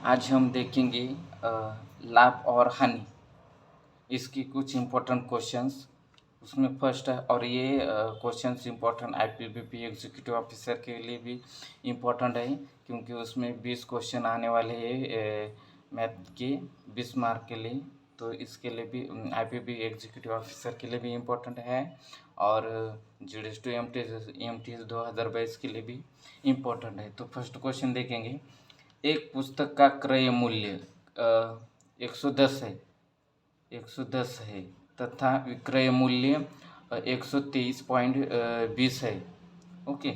आज हम देखेंगे लाभ और हानि, इसकी कुछ इम्पोर्टेंट क्वेश्चंस। उसमें फर्स्ट है, और ये questions important IPPB executive officer के लिए भी इम्पोर्टेंट है, क्योंकि उसमें 20 क्वेश्चन आने वाले हैं मैथ के 20 मार्क के लिए। तो इसके लिए भी आईपीपीबी एग्जीक्यूटिव ऑफिसर के लिए भी इम्पोर्टेंट है, और जीडीएस टू एमटीएस 2022 के लिए भी इम्पोर्टेंट है। तो फर्स्ट क्वेश्चन देखेंगे। एक पुस्तक का क्रय मूल्य 110 है 110 है तथा विक्रय मूल्य 123.20 है। ओके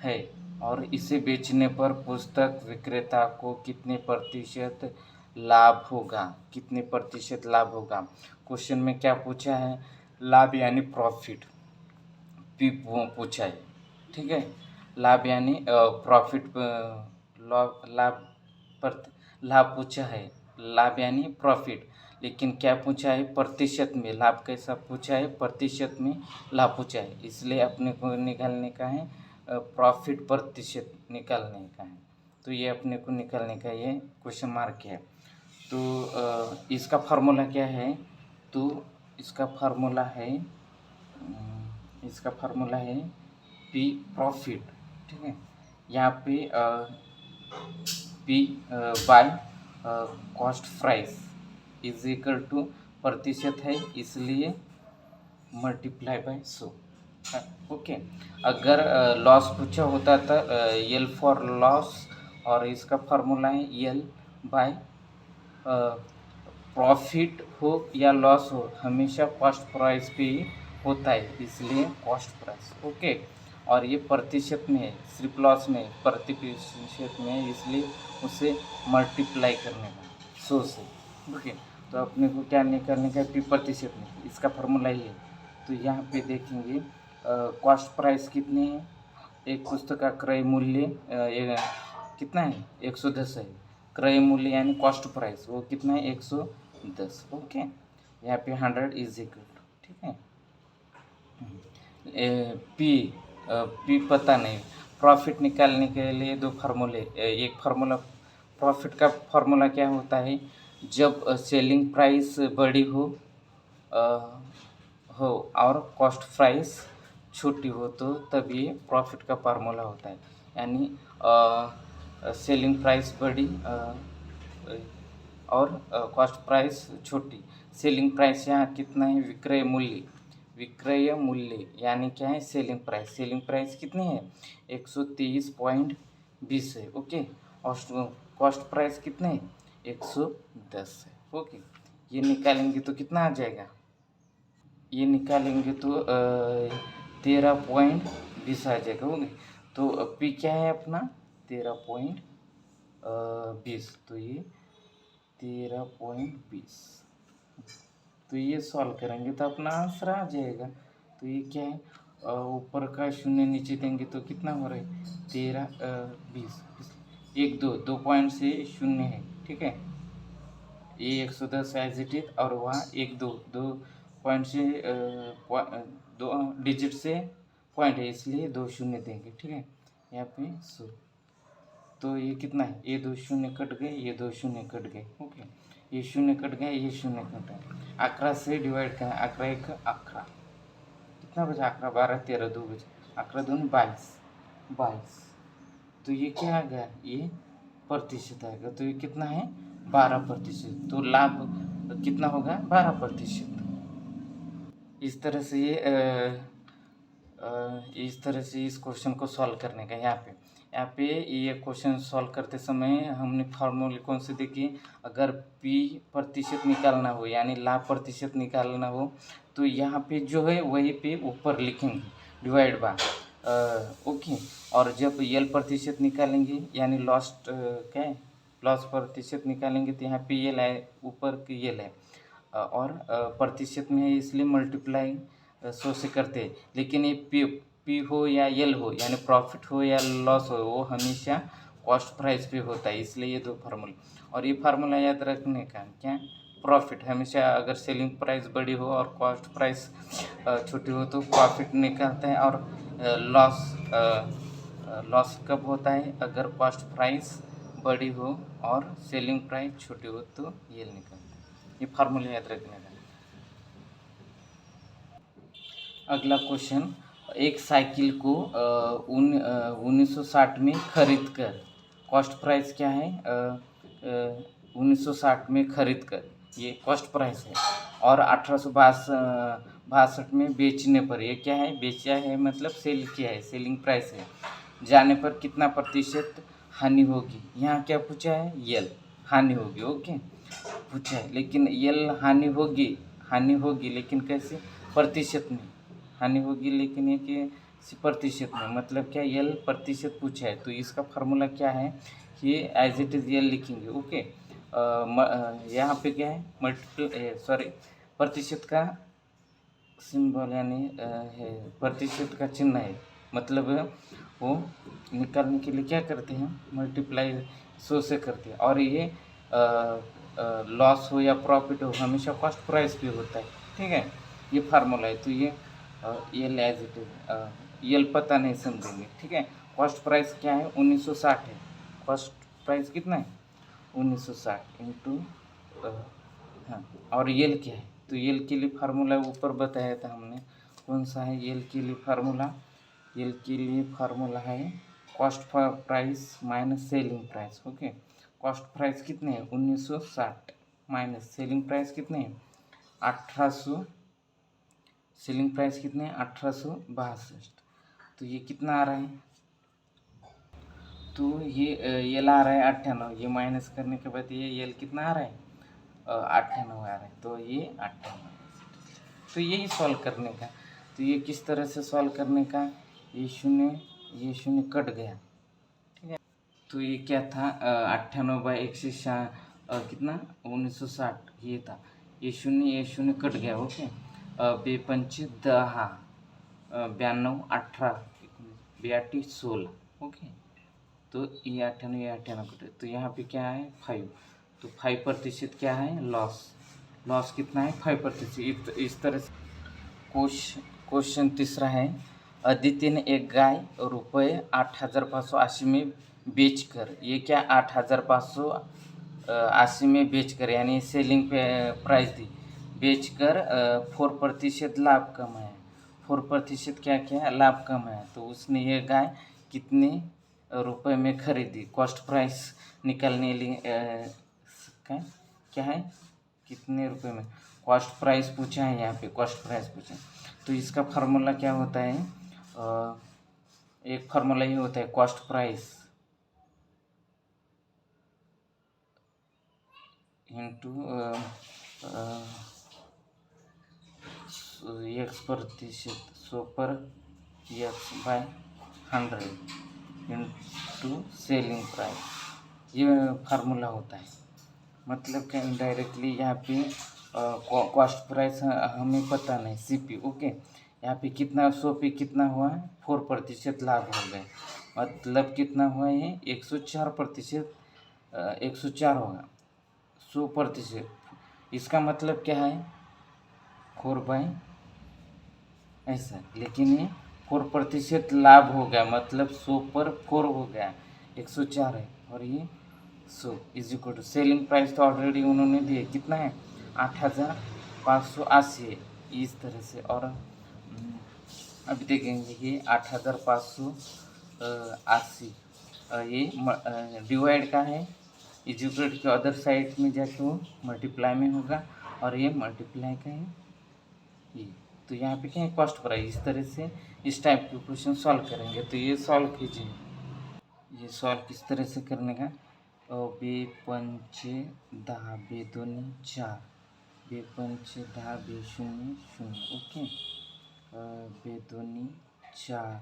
है, और इसे बेचने पर पुस्तक विक्रेता को कितने प्रतिशत लाभ होगा? कितने प्रतिशत लाभ होगा? क्वेश्चन में क्या पूछा है? लाभ यानी प्रॉफिट भी पूछा है। ठीक है, लाभ यानी प्रॉफिट, लाभ पर लाभ पूछा है, लाभ यानी प्रॉफिट। लेकिन क्या पूछा है? प्रतिशत में लाभ कैसा पूछा है? प्रतिशत में लाभ पूछा है, इसलिए अपने को निकालने का है प्रॉफिट प्रतिशत निकालने का है। तो ये अपने को निकालने का ये क्वेश्चन मार्क है। तो इसका फार्मूला क्या है? तो इसका फार्मूला है पी प्रॉफिट। ठीक है, यहाँ पे P by cost price is equal to प्रतिशत है, इसलिए मल्टीप्लाई बाय 100। ओके, अगर लॉस पूछा होता था एल फॉर लॉस, और इसका फार्मूला है एल बाय प्रॉफिट हो या लॉस हो, हमेशा कॉस्ट प्राइस पे ही होता है, इसलिए कॉस्ट प्राइस। ओके, और ये प्रतिशत में है, सिर्फ लॉस में प्रतिशत में है, इसलिए उसे मल्टीप्लाई करने का 100 से। ओके, तो अपने को क्या निकालने का? पी प्रतिशत में, इसका फार्मूला ही है। तो यहाँ पे देखेंगे कॉस्ट प्राइस कितनी है? एक पुस्तक का क्रय मूल्य कितना है? 110 है। क्रय मूल्य यानी कॉस्ट प्राइस वो कितना है? 110। ओके, यहाँ पे 100 इज इक्वल टू, ठीक है। पी पता नहीं। प्रॉफिट निकालने के लिए दो फार्मूले, एक फार्मूला प्रॉफिट का फार्मूला क्या होता है? जब सेलिंग प्राइस बड़ी हो और कॉस्ट प्राइस छोटी हो, तो तब ये प्रॉफिट का फार्मूला होता है। यानी सेलिंग प्राइस बड़ी और कॉस्ट प्राइस छोटी। सेलिंग प्राइस यहाँ कितना है? विक्रय मूल्य यानी क्या है? सेलिंग प्राइस कितनी है? 123.20 है। ओके, और कॉस्ट प्राइस कितने है? 110 है। ओके, ये निकालेंगे तो कितना आ जाएगा? ये निकालेंगे तो 13.20 आ जाएगा। ओके, तो पी क्या है अपना? 13.20, तो ये 13.20। तो ये सॉल्व करेंगे तो अपना आंसर आ जाएगा। तो ये क्या है? ऊपर का शून्य नीचे देंगे तो कितना हो रहा है? 13 20, एक दो पॉइंट से शून्य है। ठीक है, ये 110 एज इट इज, और वहाँ एक दो पॉइंट से दो डिजिट से पॉइंट है, इसलिए दो शून्य देंगे। ठीक है, यहाँ पे 100। तो ये कितना है? ये दो शून्य कट गए, ये दो शून्य कट गए। ओके, ये शून्य कट गए, ये शून्य कट गए। 11 से डिवाइड करें, 11 एक 11, कितना बचा? 11 12 13 2 बचे, 11 दूनी 22। तो ये क्या आ गया? ये प्रतिशत आएगा। तो ये कितना है? 12%। तो लाभ कितना होगा? 12%। इस तरह से इस क्वेश्चन को सॉल्व करने का। यहाँ पे ये क्वेश्चन सॉल्व करते समय हमने फार्मूले कौन से देखे? अगर पी प्रतिशत निकालना हो यानी लाभ प्रतिशत निकालना हो, तो यहाँ पे जो है वही पे ऊपर लिखेंगे डिवाइड बाय। ओके, और जब यल प्रतिशत निकालेंगे यानी क्या है? लॉस प्रतिशत निकालेंगे, तो यहाँ पे यल है, ऊपर यल है, और प्रतिशत में है, इसलिए मल्टीप्लाई 100 से करते हैं। लेकिन ये पी हो या एल हो, यानी प्रॉफिट हो या लॉस हो, वो हमेशा कॉस्ट प्राइस पे होता है, इसलिए ये दो फार्मूला। और ये फार्मूला याद रखने का क्या? प्रॉफिट हमेशा, अगर सेलिंग प्राइस बड़ी हो और कॉस्ट प्राइस छोटी हो, तो प्रॉफिट निकलता है। और लॉस कब होता है? अगर कॉस्ट प्राइस बड़ी हो और सेलिंग प्राइस छोटी हो तो ये निकलता है। ये फार्मूला याद रखने का। अगला क्वेश्चन, एक साइकिल को 1960 में खरीद कर, कॉस्ट प्राइस क्या है 1960 में खरीद कर, ये कॉस्ट प्राइस है, और 1862 में बेचने पर, ये क्या है, बेचा है मतलब सेल किया है, सेलिंग प्राइस है, जाने पर कितना प्रतिशत हानि होगी। यहाँ क्या पूछा है, यल हानि होगी, ओके पूछा है, लेकिन यल हानि होगी लेकिन कैसे, प्रतिशत में हानि होगी, लेकिन ये कि प्रतिशत में, मतलब क्या, यल प्रतिशत पूछा है, तो इसका फार्मूला क्या है, ये एज इट इज़ यल लिखेंगे, ओके। यहाँ पे क्या है, मल्टीपल सॉरी प्रतिशत का सिंबल यानी है, प्रतिशत का चिन्ह है, मतलब वो निकालने के लिए क्या करते हैं, मल्टीप्लाई 100 से करते हैं, और ये लॉस हो या प्रॉफिट हो हमेशा कॉस्ट प्राइस पे होता है, ठीक है, ये फार्मूला है। तो ये एज इट इज ये पता नहीं समझेंगे, ठीक है। कॉस्ट प्राइस क्या है, 1960 है, कॉस्ट प्राइस कितना है 1960 इंटू, हाँ, और येल क्या है, तो येल के लिए फार्मूला ऊपर बताया था हमने, कौन सा है येल के लिए फार्मूला, येल के लिए फार्मूला है cost price minus selling price, okay. Cost price कितने हैं 1960 माइनस सेलिंग प्राइस कितने हैं 1800, सेलिंग प्राइस कितने हैं 1862, तो ये कितना आ रहा है, तो ये यल आ रहा है 98, ये माइनस करने के बाद ये यल कितना आ रहा है 98 आ रहा है, तो ये 98, तो यही सॉल्व करने का। तो ये किस तरह से सॉल्व करने का, ये शून्य कट गया, ठीक है। तो ये क्या था 98/160 कितना 1960 ये था, ये शून्य कट गया, ओके। बेपंचे 10 92 18 82 16, ओके। तो ये 98 कटे, तो यहाँ पे क्या है 5, तो 5% क्या है लॉस कितना है 5%, इस तरह से। क्वेश्चन तीसरा है, अदिति ने एक गाय रुपये 8,580 में बेचकर, ये क्या 8,580 में बेचकर यानी सेलिंग पे प्राइस दी, बेचकर 4% लाभ कमाया, 4% क्या क्या लाभ कमाया, तो उसने ये गाय कितने रुपए में खरीदी, कॉस्ट प्राइस निकालने लिए क्या है कितने रुपए में, कॉस्ट प्राइस पूछा है, यहाँ पे कॉस्ट प्राइस पूछा है। तो इसका फार्मूला क्या होता है, एक फार्मूला ये होता है कॉस्ट प्राइस इंटू x%, 100 पर x/100 इंटू सेलिंग प्राइस, ये फार्मूला होता है। मतलब क्या, इनडायरेक्टली यहाँ पे कॉस्ट प्राइस हमें पता नहीं, सीपी, ओके। यहाँ पे कितना 100 पे कितना हुआ है 4% लाभ हो गए, मतलब कितना हुआ है 104%, 104 होगा 100%, इसका मतलब क्या है 4 ऐसा, लेकिन ये 4% लाभ हो गया, मतलब 100 पर 4 हो गया 104 है, और ये 100 is equal to selling price तो ऑलरेडी उन्होंने दिए कितना है 8,580 है, इस तरह से। और अभी देखेंगे ये 8,580 ये डिवाइड का है, इज इक्वल के अदर साइड में जाके वो मल्टीप्लाई में होगा, और ये मल्टीप्लाई का है ये, तो यहाँ पे क्या है कॉस्ट प्राइस, इस तरह से इस टाइप के क्वेश्चन सॉल्व करेंगे। तो ये सॉल्व कीजिए, ये सॉल्व किस तरह से करने का, बेपंचे 10 बेदोनी 4, बेपंचे 10 बेशून्य 0, ओके। बेदोनी 4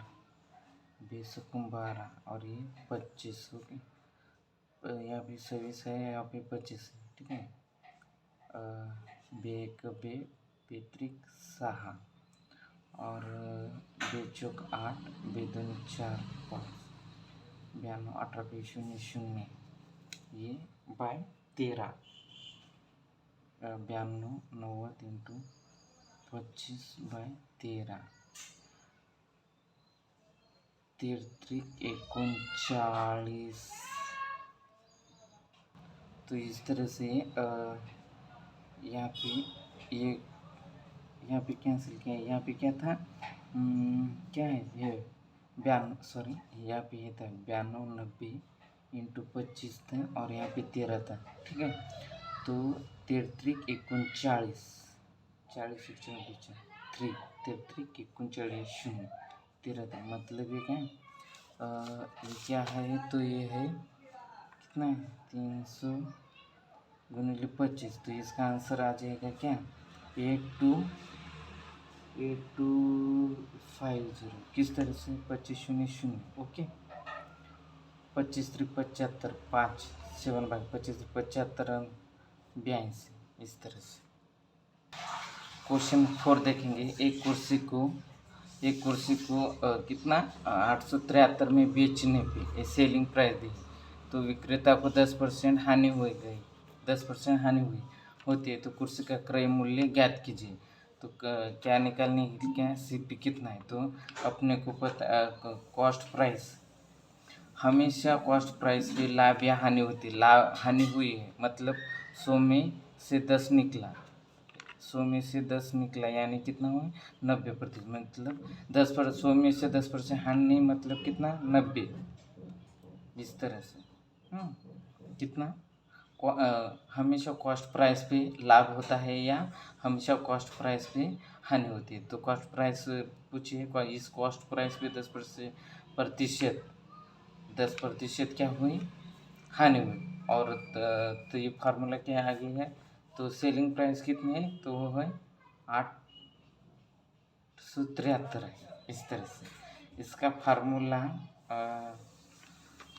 बेसकम 12 और ये 25, ओके। यहाँ पे 26 है, यहाँ पे 25 है, ठीक है। बेक बे बेत्रिक 6 और बेचोक 8 बेदोनी 4 5 92 18 बेशून्य 0, ये बाय 13 92 90 इंटू 25/13 33 39 तो इस तरह से यहाँ पे ये यहाँ पे कैंसिल किया, यहाँ पे क्या था, क्या है ये 92, सॉरी यहाँ पे ये था 92 90 इंटू 25 था और यहाँ पे 13 था, ठीक है। तो 33 39 40 3 33 39 0 13 था, मतलब ये क्या है, ये क्या है, तो ये है कितना है 300 गुणिले 25, तो इसका आंसर आ जाएगा क्या 8250। किस तरह से 25 शून्य शून्य, ओके। 25 3 75 5 7 भाग 25 75 82, इस तरह से। क्वेश्चन 4 देखेंगे। एक कुर्सी को कितना 873 में बेचने पे सेलिंग प्राइस दी, तो विक्रेता को 10% हानि हो गई, 10% हानि होती है, तो कुर्सी का क्रय मूल्य ज्ञात कीजिए। तो क्या निकालने क्या है, सीपी कितना है, तो अपने को पता कॉस्ट प्राइस, हमेशा कॉस्ट प्राइस पे लाभ या हानि होती है। हानि हुई है मतलब 100 में से 10 निकला, 100 में से 10 निकला यानी कितना हुआ 90%, मतलब 100 में से 10% हानि मतलब कितना 90, इस तरह से। कितना हमेशा कॉस्ट प्राइस पे लाभ होता है या हमेशा कॉस्ट प्राइस पे हानि होती है। तो कॉस्ट प्राइस पूछिए, इस कॉस्ट प्राइस पे 10% क्या हुई हानि हुई, और तो ये फार्मूला क्या आगे है, तो सेलिंग प्राइस कितनी है, तो वो है 873 है, इस तरह से। इसका फार्मूला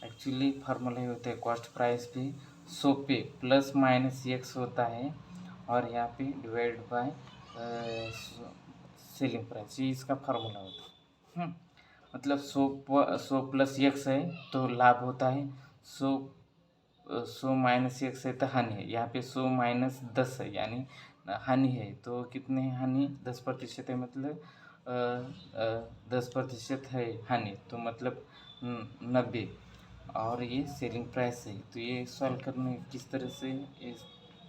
एक्चुअली फार्मूला ये होता है कॉस्ट प्राइस पे 100 पे प्लस माइनस x होता है और यहाँ पे डिवाइड बाय सेलिंग प्राइस, ये इसका फार्मूला होता है। मतलब 100 प्लस x है तो लाभ होता है, 100 माइनस x है तो हानि है। यहाँ पे 100 माइनस 10 है यानी हानि है, तो कितने हानि 10% है, मतलब 10% है हानि, तो मतलब 90, और ये सेलिंग प्राइस है। तो ये सॉल्व करने किस तरह से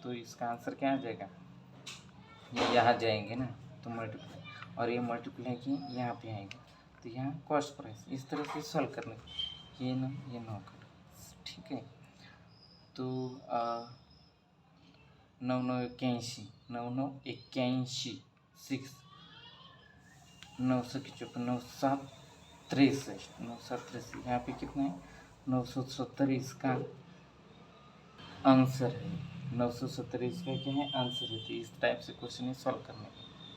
तो इसका आंसर क्या आ जाएगा, ये यहाँ जाएंगे ना, तो मल्टीप्लाई, और ये मल्टीप्लाई की यहाँ पे आएगा, तो यहाँ कॉस्ट प्राइस, इस तरह से सॉल्व करने, ये ना कर, ठीक है। तो 9981 9981 6 954 9763 यहाँ पे कितना है 970, इसका आंसर है 970, इसका क्या है आंसर है। तो इस टाइप से क्वेश्चन सॉल्व करने